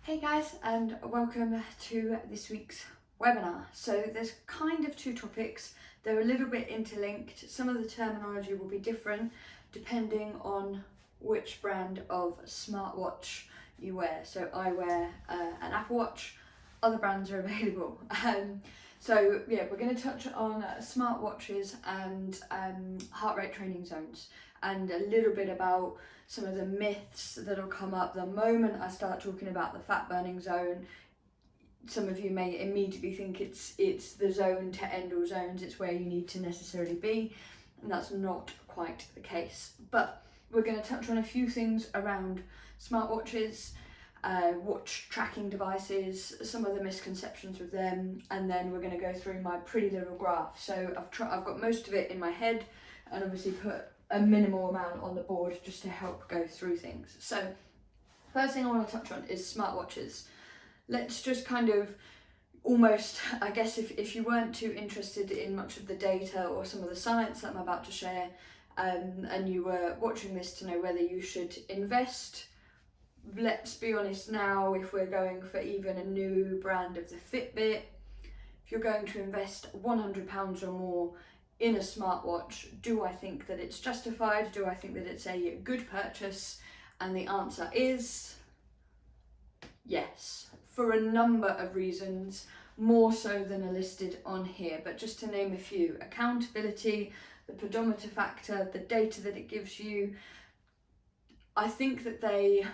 Hey guys, and welcome to this week's webinar. So there's kind of two topics. They're a little bit interlinked. Some of the terminology will be different depending on which brand of smartwatch you wear. So I wear an Apple Watch, other brands are available. So yeah, we're going to touch on smartwatches and heart rate training zones, and a little bit about some of the myths that'll come up the moment I start talking about the fat burning zone. Some of you may immediately think it's the zone to end all zones, it's where you need to necessarily be, and that's not quite the case. But we're going to touch on a few things around smartwatches, watch tracking devices, some of the misconceptions with them, and then we're going to go through my pretty little graph. So I've got most of it in my head and obviously put a minimal amount on the board just to help go through things. So first thing I want to touch on is smartwatches. Let's just kind of almost, I guess if you weren't too interested in much of the data or some of the science that I'm about to share, and you were watching this to know whether you should invest, let's be honest now, if we're going for even a new brand of the Fitbit, if you're going to invest £100 or more in a smartwatch, do I think that it's justified? Do I think that it's a good purchase? And the answer is yes, for a number of reasons, more so than are listed on here. But just to name a few: accountability, the pedometer factor, the data that it gives you. I think that they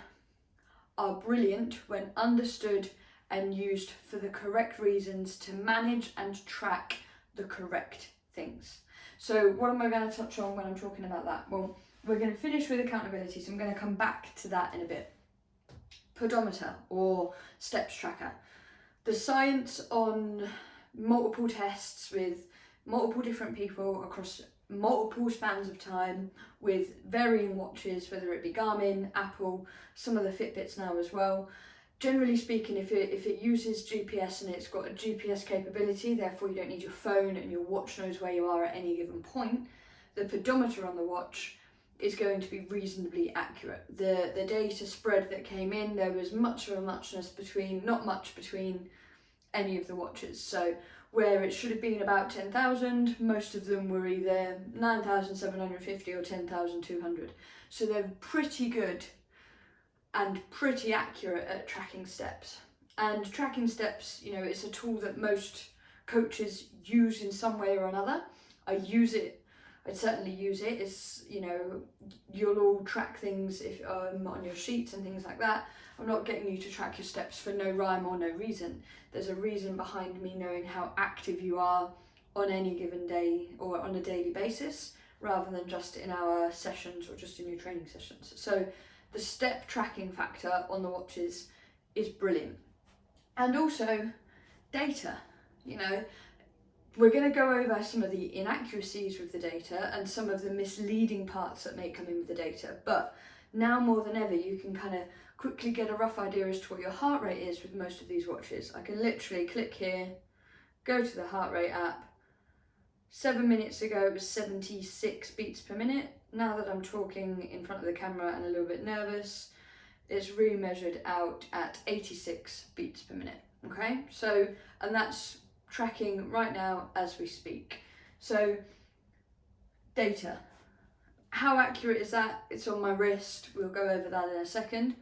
are brilliant when understood and used for the correct reasons to manage and track the correct things. So what am I going to touch on when I'm talking about that? Well, we're going to finish with accountability, so I'm going to come back to that in a bit. Pedometer or steps tracker. The science on multiple tests with multiple different people across multiple spans of time with varying watches, whether it be Garmin, Apple, some of the Fitbits now as well. Generally speaking, if it uses GPS and it's got a GPS capability, therefore you don't need your phone and your watch knows where you are at any given point, the pedometer on the watch is going to be reasonably accurate. The data spread that came in, there was much of a muchness between, not much between any of the watches. So where it should have been about 10,000, most of them were either 9,750 or 10,200. So they're pretty good and pretty accurate at tracking steps. And tracking steps, you know, it's a tool that most coaches use in some way or another. I certainly use it. It's, you know, you'll all track things if on your sheets and things like that. I'm not getting you to track your steps for no rhyme or no reason. There's a reason behind me knowing how active you are on any given day or on a daily basis, rather than just in our sessions or just in your training sessions. So the step tracking factor on the watches is brilliant. And also data, you know, we're going to go over some of the inaccuracies with the data and some of the misleading parts that may come in with the data. But now more than ever, you can kind of quickly get a rough idea as to what your heart rate is with most of these watches. I can literally click here, go to the heart rate app. 7 minutes ago it was 76 beats per minute. Now that I'm talking in front of the camera and a little bit nervous, it's re-measured out at 86 beats per minute. Okay, so, and that's tracking right now as we speak. So data, how accurate is that? It's on my wrist. We'll go over that in a second.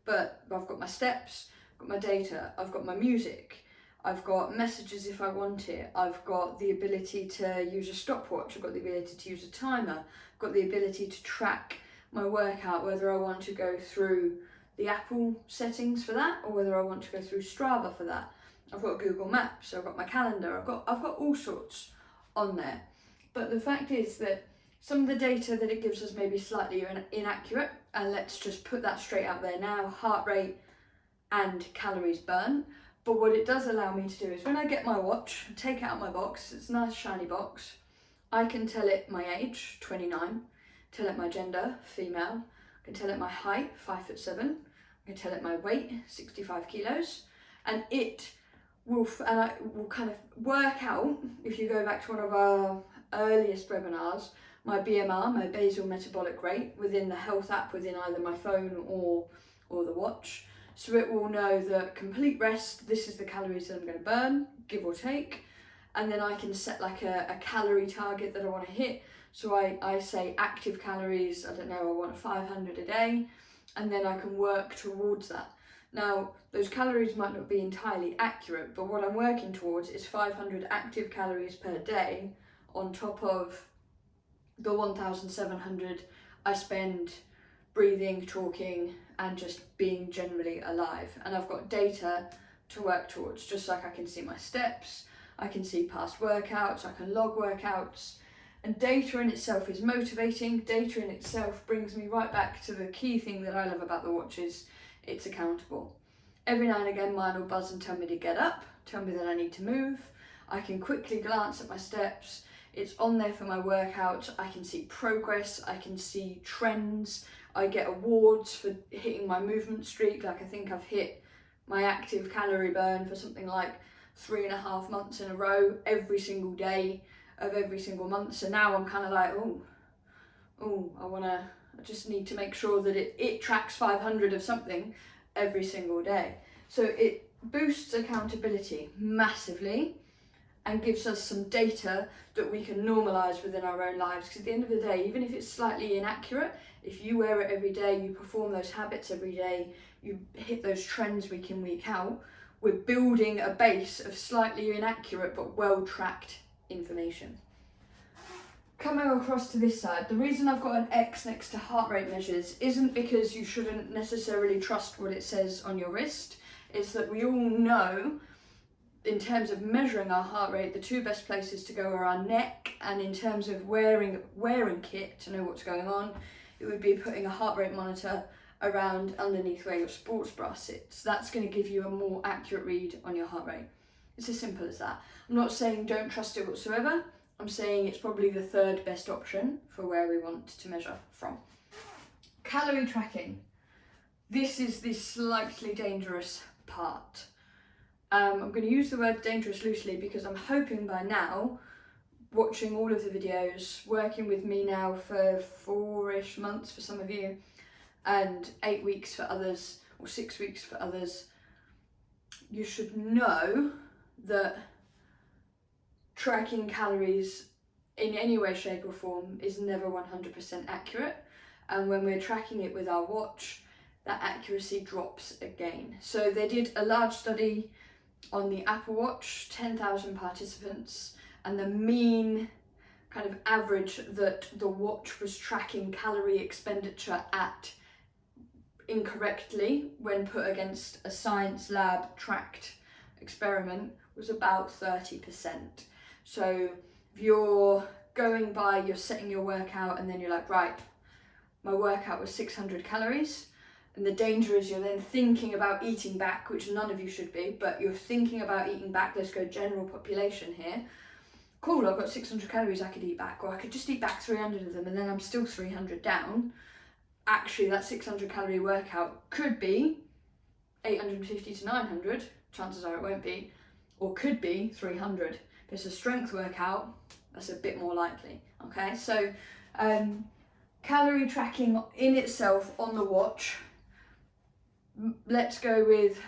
But I've got my steps, I've got my data, I've got my music, I've got messages if I want it, I've got the ability to use a stopwatch, I've got the ability to use a timer, I've got the ability to track my workout, whether I want to go through the Apple settings for that or whether I want to go through Strava for that. I've got Google Maps, I've got my calendar, I've got all sorts on there. But the fact is that some of the data that it gives us may be slightly inaccurate, and let's just put that straight out there now: heart rate and calories burn. But what it does allow me to do is when I get my watch, take it out of my box, it's a nice shiny box, I can tell it my age, 29, tell it my gender, female, I can tell it my height, 5'7", I can tell it my weight, 65 kilos, and it will kind of work out, if you go back to one of our earliest webinars, my BMR, my basal metabolic rate, within the health app, within either my phone or the watch. So it will know that complete rest, this is the calories that I'm going to burn, give or take. And then I can set like a calorie target that I want to hit. So I say active calories, I don't know, I want 500 a day, and then I can work towards that. Now, those calories might not be entirely accurate, but what I'm working towards is 500 active calories per day on top of the 1,700 I spend breathing, talking, and just being generally alive. And I've got data to work towards, just like I can see my steps, I can see past workouts, I can log workouts. And data in itself is motivating. Data in itself brings me right back to the key thing that I love about the watch is it's accountable. Every now and again mine will buzz and tell me to get up, tell me that I need to move. I can quickly glance at my steps. It's on there for my workouts. I can see progress, I can see trends. I get awards for hitting my movement streak. Like I think I've hit my active calorie burn for something like 3.5 months in a row, every single day of every single month. So now I'm kind of like, I just need to make sure that it tracks 500 of something every single day. So it boosts accountability massively and gives us some data that we can normalise within our own lives. Because at the end of the day, even if it's slightly inaccurate, if you wear it every day, you perform those habits every day, you hit those trends week in, week out, we're building a base of slightly inaccurate but well-tracked information. Coming across to this side, the reason I've got an X next to heart rate measures isn't because you shouldn't necessarily trust what it says on your wrist. It's that we all know, in terms of measuring our heart rate, the two best places to go are our neck, and in terms of wearing kit to know what's going on, it would be putting a heart rate monitor around underneath where your sports bra sits. That's going to give you a more accurate read on your heart rate. It's as simple as that. I'm not saying don't trust it whatsoever. I'm saying it's probably the third best option for where we want to measure from. Calorie tracking. This is the slightly dangerous part. I'm going to use the word dangerous loosely because I'm hoping by now, watching all of the videos, working with me now for 4-ish months for some of you, and 8 weeks for others, or 6 weeks for others, you should know that tracking calories in any way, shape or form is never 100% accurate. And when we're tracking it with our watch, that accuracy drops again. So they did a large study on the Apple Watch, 10,000 participants, and the mean kind of average that the watch was tracking calorie expenditure at incorrectly when put against a science lab tracked experiment was about 30%. So if you're going by, you're setting your workout and then you're like, right, my workout was 600 calories. And the danger is you're then thinking about eating back, which none of you should be, but you're thinking about eating back. Let's go general population here. Cool, I've got 600 calories I could eat back, or I could just eat back 300 of them and then I'm still 300 down. Actually, that 600 calorie workout could be 850 to 900, chances are it won't be, or could be 300. If it's a strength workout, that's a bit more likely, okay? So calorie tracking in itself on the watch, let's go with,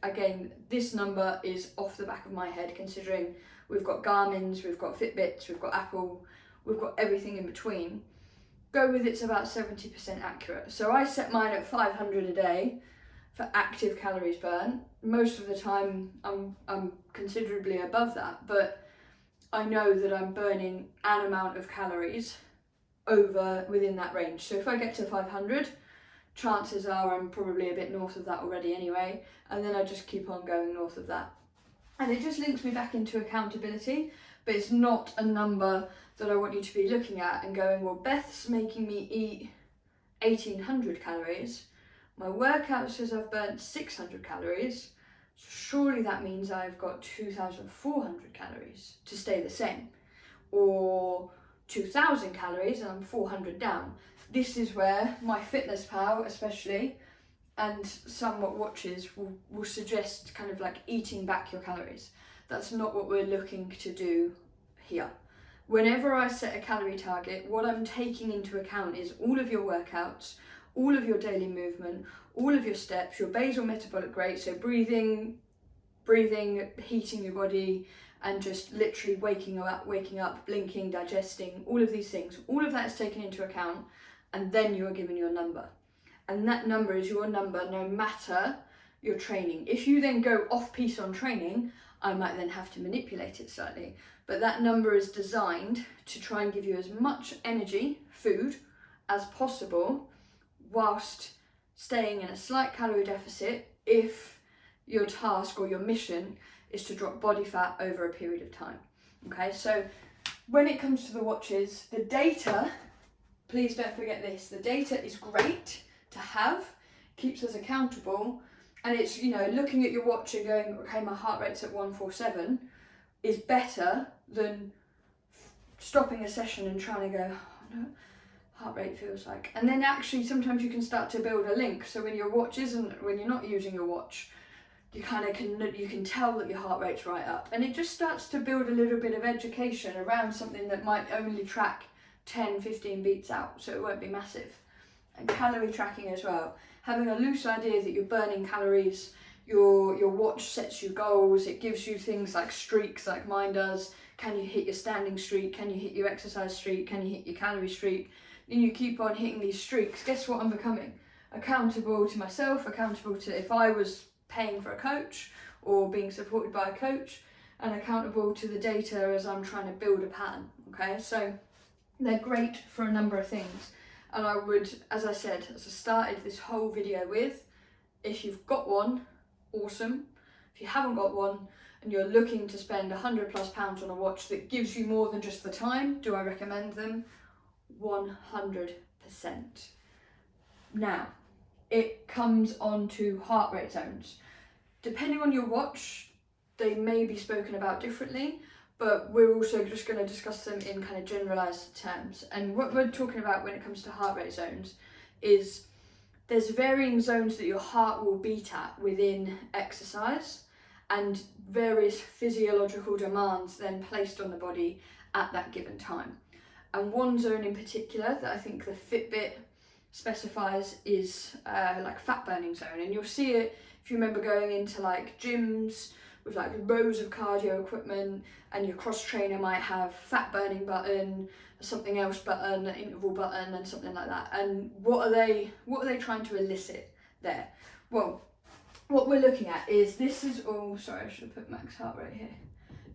again, this number is off the back of my head considering we've got Garmin's, we've got Fitbits, we've got Apple, we've got everything in between. Go with it's about 70% accurate. So I set mine at 500 a day for active calories burn. Most of the time I'm considerably above that, but I know that I'm burning an amount of calories over within that range. So if I get to 500, chances are I'm probably a bit north of that already anyway, and then I just keep on going north of that. And it just links me back into accountability, but it's not a number that I want you to be looking at and going, well, Beth's making me eat 1,800 calories. My workout says I've burnt 600 calories. So surely that means I've got 2,400 calories to stay the same. Or 2,000 calories and I'm 400 down. This is where MyFitnessPal especially, and somewhat watches will suggest kind of like eating back your calories. That's not what we're looking to do here. Whenever I set a calorie target, what I'm taking into account is all of your workouts, all of your daily movement, all of your steps, your basal metabolic rate, so breathing, heating your body, and just literally waking up, blinking, digesting, all of these things, all of that is taken into account, and then you are given your number. And that number is your number no matter your training. If you then go off piece on training, I might then have to manipulate it slightly. But that number is designed to try and give you as much energy, food, as possible, whilst staying in a slight calorie deficit if your task or your mission is to drop body fat over a period of time. Okay, so when it comes to the watches, the data, please don't forget this, the data is great to have, keeps us accountable, and it's, you know, looking at your watch and going, okay, my heart rate's at 147 is better than stopping a session and trying to go, oh no, heart rate feels like, and then actually sometimes you can start to build a link. So when your watch isn't, when you're not using your watch, you kind of can tell that your heart rate's right up, and it just starts to build a little bit of education around something that might only track 10-15 beats out, so it won't be massive. And calorie tracking as well, having a loose idea that you're burning calories. Your watch sets you goals, it gives you things like streaks like mine does. Can you hit your standing streak? Can you hit your exercise streak? Can you hit your calorie streak? And you keep on hitting these streaks. Guess what I'm becoming? Accountable to myself, accountable to if I was paying for a coach or being supported by a coach, and accountable to the data as I'm trying to build a pattern. Okay, so they're great for a number of things. And I would, as I said, as I started this whole video with, if you've got one, awesome. If you haven't got one and you're looking to spend £100+ on a watch that gives you more than just the time, do I recommend them? 100%. Now, it comes on to heart rate zones. Depending on your watch, they may be spoken about differently, but we're also just going to discuss them in kind of generalized terms. And what we're talking about when it comes to heart rate zones is there's varying zones that your heart will beat at within exercise, and various physiological demands then placed on the body at that given time. And one zone in particular that I think the Fitbit specifies is like fat burning zone, and you'll see it if you remember going into like gyms with like rows of cardio equipment, and your cross trainer might have fat burning button, something else button, an interval button, and something like that. And what are they trying to elicit there? Well, what we're looking at is, this is all, sorry, I should have put max heart rate here.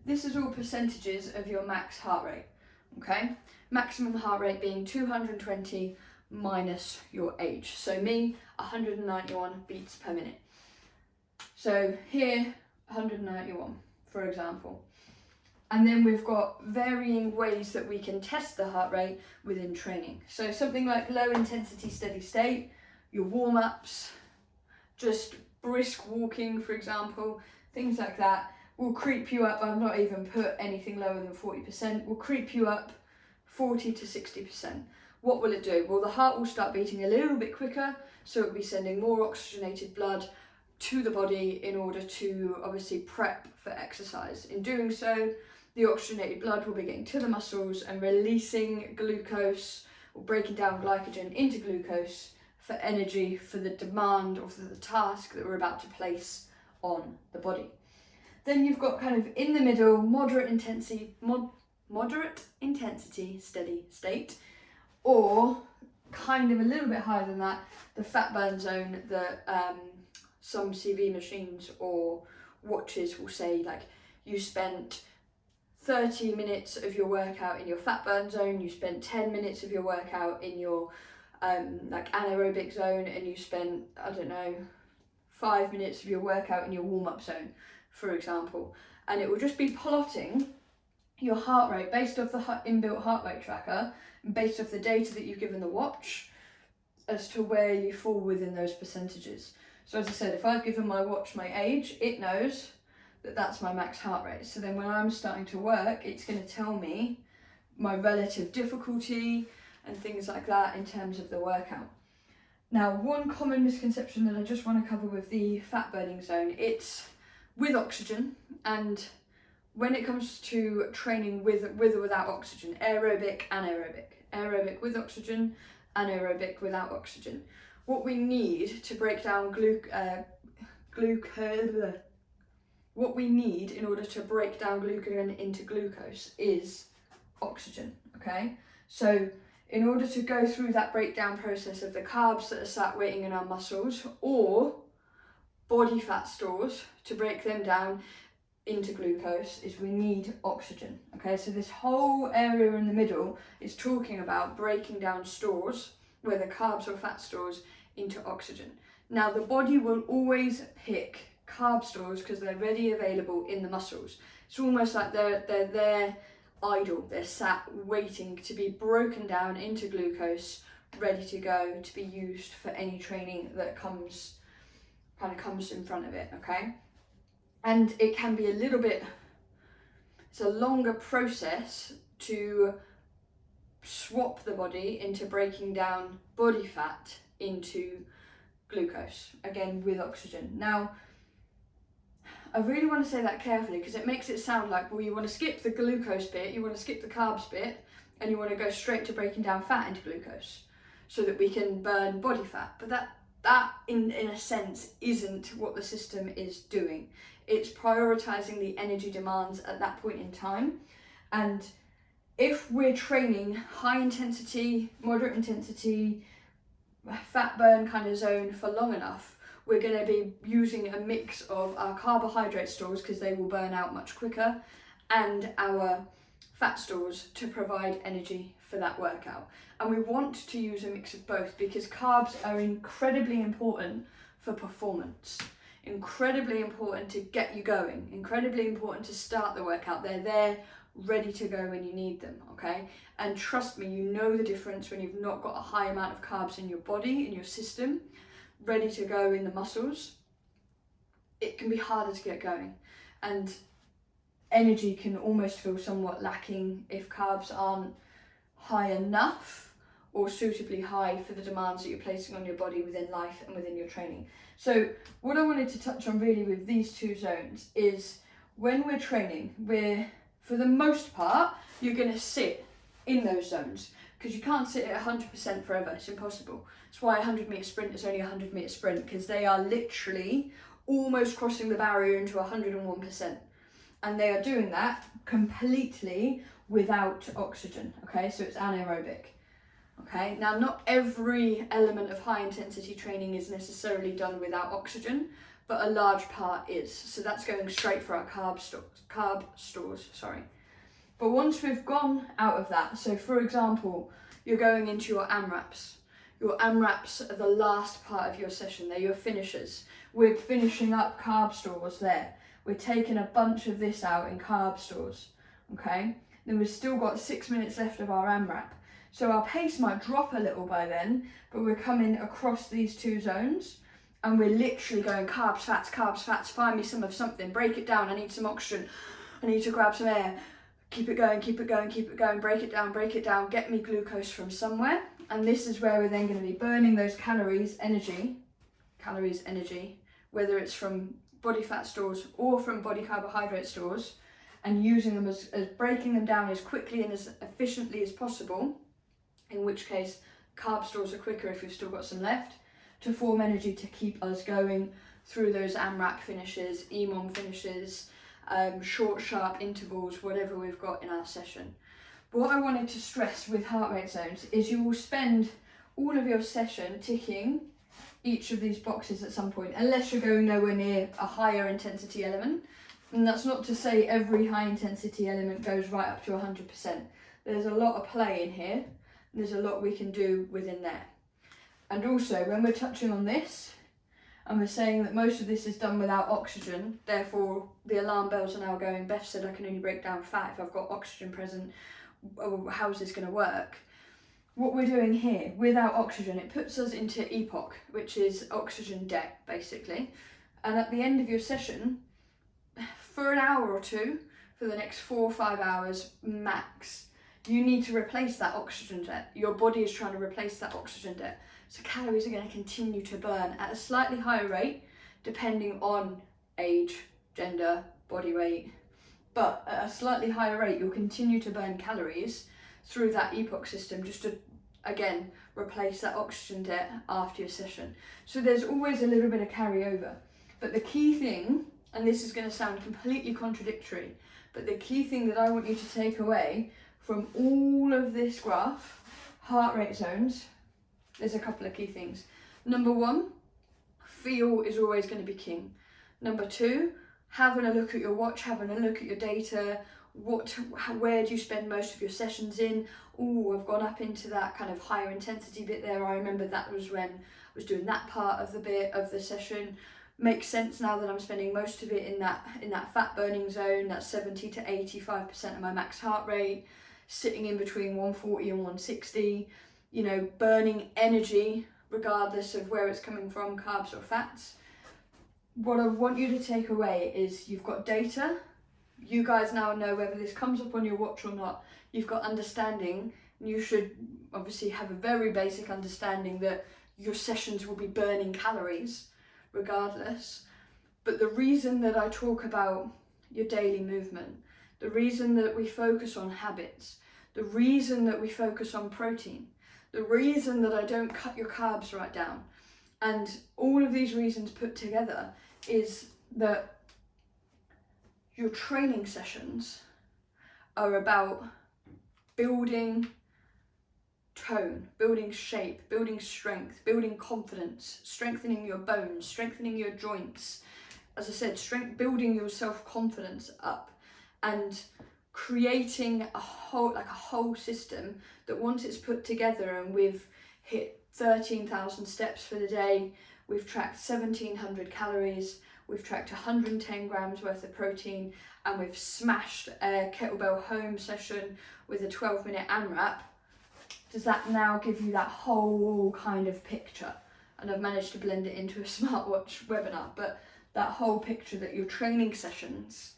This is all percentages of your max heart rate, okay? Maximum heart rate being 220 minus your age. So me, 191 beats per minute. So here, 191, for example. And then we've got varying ways that we can test the heart rate within training. So something like low intensity steady state, your warm-ups, just brisk walking, for example, things like that will creep you up. I've not even put anything lower than 40%, will creep you up 40 to 60%. What will it do? Well, the heart will start beating a little bit quicker, so it'll be sending more oxygenated blood to the body in order to obviously prep for exercise. In doing so, the oxygenated blood will be getting to the muscles and releasing glucose, or breaking down glycogen into glucose for energy for the demand or for the task that we're about to place on the body. Then you've got kind of in the middle, moderate intensity steady state, or kind of a little bit higher than that, the fat burn zone that some CV machines or watches will say, like, you spent 30 minutes of your workout in your fat burn zone, you spent 10 minutes of your workout in your like anaerobic zone, and you spent, I don't know, 5 minutes of your workout in your warm-up zone, for example. And it will just be plotting your heart rate based off the inbuilt heart rate tracker, and based off the data that you've given the watch, as to where you fall within those percentages. So as I said, if I've given my watch my age, it knows that that's my max heart rate. So then when I'm starting to work, it's going to tell me my relative difficulty and things like that in terms of the workout. Now, one common misconception that I just want to cover with the fat burning zone, it's with oxygen, and when it comes to training with or without oxygen, aerobic, anaerobic, aerobic with oxygen, anaerobic without oxygen. what we need to break down what we need in order to break down glucagon into glucose is oxygen, okay? So in order to go through that breakdown process of the carbs that are sat waiting in our muscles or body fat stores to break them down into glucose, is we need oxygen, okay? So this whole area in the middle is talking about breaking down stores, whether carbs or fat stores, into oxygen. Now the body will always pick carb stores because they're ready available in the muscles. It's almost like they're there idle, they're sat waiting to be broken down into glucose, ready to go to be used for any training that comes in front of it, okay? And it can be it's a longer process to swap the body into breaking down body fat into glucose, again with oxygen. Now, I really want to say that carefully because it makes it sound like, well, you want to skip the glucose bit, you want to skip the carbs bit, and you want to go straight to breaking down fat into glucose so that we can burn body fat. But that in a sense isn't what the system is doing. It's prioritizing the energy demands at that point in time. And if we're training high intensity, moderate intensity, fat burn kind of zone for long enough, we're going to be using a mix of our carbohydrate stores because they will burn out much quicker, and our fat stores to provide energy for that workout. And we want to use a mix of both because carbs are incredibly important for performance, incredibly important to get you going, incredibly important to start the workout. They're there ready to go when you need them, okay? And trust me, you know the difference when you've not got a high amount of carbs in your body, in your system, ready to go in the muscles. It can be harder to get going, and energy can almost feel somewhat lacking if carbs aren't high enough or suitably high for the demands that you're placing on your body within life and within your training. So what I wanted to touch on really with these two zones is when we're training, for the most part, you're going to sit in those zones because you can't sit at 100% forever. It's impossible. That's why a 100-metre sprint is only a 100-metre sprint, because they are literally almost crossing the barrier into 101%. And they are doing that completely without oxygen, okay? So it's anaerobic, okay? Now, not every element of high-intensity training is necessarily done without oxygen, but a large part is. So that's going straight for our carb stores. But once we've gone out of that, so for example, you're going into your AMRAPs. Your AMRAPs are the last part of your session. They're your finishers. We're finishing up carb stores there. We're taking a bunch of this out in carb stores, okay? Then we've still got 6 minutes left of our AMRAP. So our pace might drop a little by then, but we're coming across these two zones and we're literally going carbs, fats, find me some of something, break it down, I need some oxygen, I need to grab some air, keep it going, break it down, get me glucose from somewhere. And this is where we're then going to be burning those calories, energy, whether it's from body fat stores or from body carbohydrate stores, and using them as breaking them down as quickly and as efficiently as possible, in which case carb stores are quicker if we've still got some left, to form energy to keep us going through those AMRAP finishes, EMOM finishes, short, sharp intervals, whatever we've got in our session. What I wanted to stress with heart rate zones is you will spend all of your session ticking each of these boxes at some point, unless you're going nowhere near a higher intensity element. And that's not to say every high intensity element goes right up to 100%. There's a lot of play in here, and there's a lot we can do within there. And also, when we're touching on this, and we're saying that most of this is done without oxygen, therefore the alarm bells are now going, Beth said I can only break down fat if I've got oxygen present, how's this going to work? What we're doing here, without oxygen, it puts us into EPOC, which is oxygen debt, basically. And at the end of your session, for an hour or two, for the next 4 or 5 hours max, you need to replace that oxygen debt. Your body is trying to replace that oxygen debt. So calories are going to continue to burn at a slightly higher rate, depending on age, gender, body weight. But at a slightly higher rate, you'll continue to burn calories through that EPOC system, just to, again, replace that oxygen debt after your session. So there's always a little bit of carryover. But the key thing, and this is going to sound completely contradictory, but the key thing that I want you to take away from all of this graph, heart rate zones, there's a couple of key things. Number one, feel is always going to be king. Number two, having a look at your watch, having a look at your data, where do you spend most of your sessions in? Oh, I've gone up into that kind of higher intensity bit there. I remember that was when I was doing that part of the session. Makes sense now that I'm spending most of it in that fat burning zone, that's 70 to 85% of my max heart rate, sitting in between 140 and 160, you know, burning energy regardless of where it's coming from, carbs or fats. What I want you to take away is you've got data. You guys now know whether this comes up on your watch or not. You've got understanding. You should obviously have a very basic understanding that your sessions will be burning calories regardless. But the reason that I talk about your daily movement, the reason that we focus on habits, the reason that we focus on protein, the reason that I don't cut your carbs right down, and all of these reasons put together is that your training sessions are about building tone, building shape, building strength, building confidence, strengthening your bones, strengthening your joints. As I said, building your self-confidence up and creating a whole system that once it's put together and we've hit 13,000 steps for the day, we've tracked 1,700 calories, we've tracked 110 grams worth of protein, and we've smashed a kettlebell home session with a 12-minute AMRAP. Does that now give you that whole kind of picture? And I've managed to blend it into a smartwatch webinar, but that whole picture that your training sessions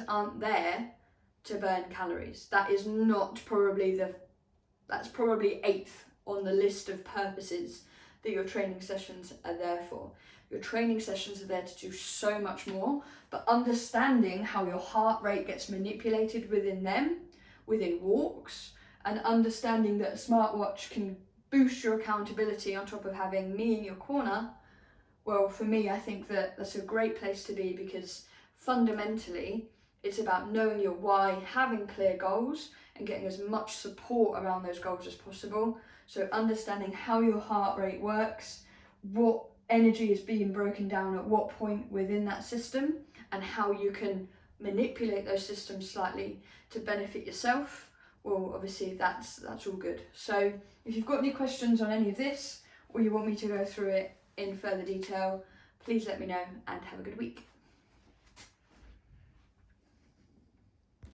aren't there to burn calories. That is not that's probably 8th on the list of purposes that your training sessions are there for. Your training sessions are there to do so much more, but understanding how your heart rate gets manipulated within walks, and understanding that a smartwatch can boost your accountability on top of having me in your corner, well, for me, I think that that's a great place to be, because fundamentally it's about knowing your why, having clear goals and getting as much support around those goals as possible. So understanding how your heart rate works, what energy is being broken down at what point within that system, and how you can manipulate those systems slightly to benefit yourself. Well, obviously that's all good. So if you've got any questions on any of this, or you want me to go through it in further detail, please let me know, and have a good week.